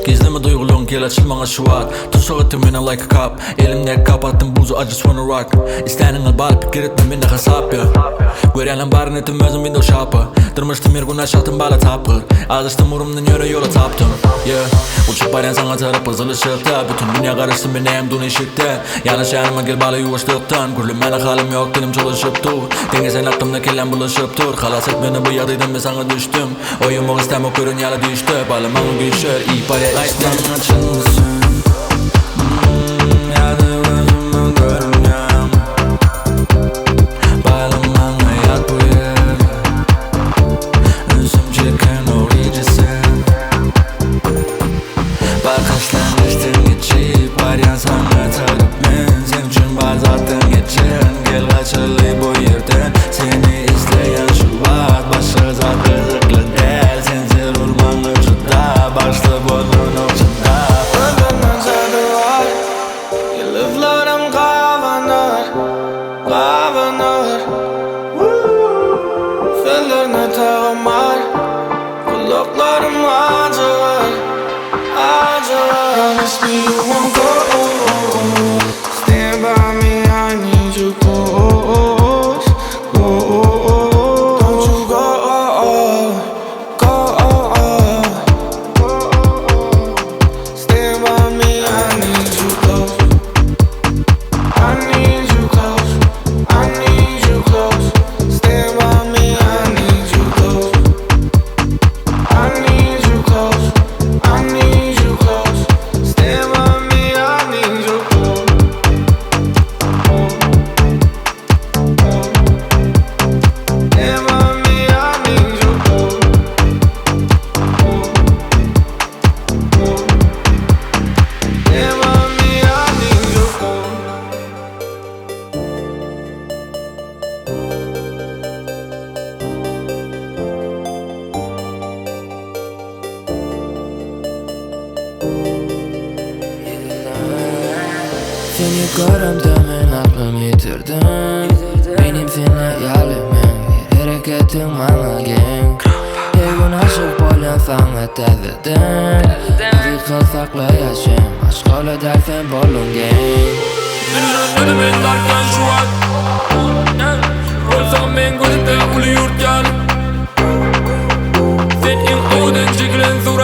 Gizleme duyguluğun gel açılmana şu an. Tutsak ettim beni like a cup. Elimde kapattım buzu I just wanna rock. İsteğinin bal pikir etmem bende hesap ya. Görelim barın ettim özüm window shopper. Durmuştum bir gün aşağıtım bala tapır. Alıştım urumdan yöre yola taptım. Yeah. Uçup bayan sana taraf hızlı çıktı. Bütün dünya karıştım ben neyim dün eşikte. Yanlış yanıma gel bala yuvaştıktan. Gürlüm bana halim yok dilim çalışıp dur. Denge sen aklımda kellen bulaşıp dur. Halas et beni bu yardıydım ben sana düştüm. Oyumu istem o körün yala düştü. Balımın güçler iyi para istem. Açılmışsın. Ya da gözümü görmem. Balımın hayat bu yer. Özüm çeken o iyicesin. Bakışlanıştın geçip arayan sana tarıp ben. Sen için var zaten geçen. Gel kaçalı bu yerden. Seni izleyen şu var. Başka zat kızıklı değil. Sensiz urmanın ucunda. Başlı bunun ucunda. Benden tadı var. Yıldızlarım kavanır. Kavanır. Fellerine tağım var. Kulaklarım acır. Acır. Promise me you won't go. Stand by me, I need you close. Don't you go. Stand by me, I need you close. I need you close. I need you close. Stand by me, I need you close. I need you close. I need you close. Stand by me, I need you close. Stand by me, I need you close. Stand by me, I need you close. Seni göründüm ben aklımı yitirdim. Benim seninle yalimim. Hareketin bana gen. Her gün aşık bolan sana tezedin. Hakikat saklayacağım. Aşk öyle dersen bolun gen. Dinledim ben derken şu an. Olsam ben gözümde ulu yurt gel. Sen in odan çekilen su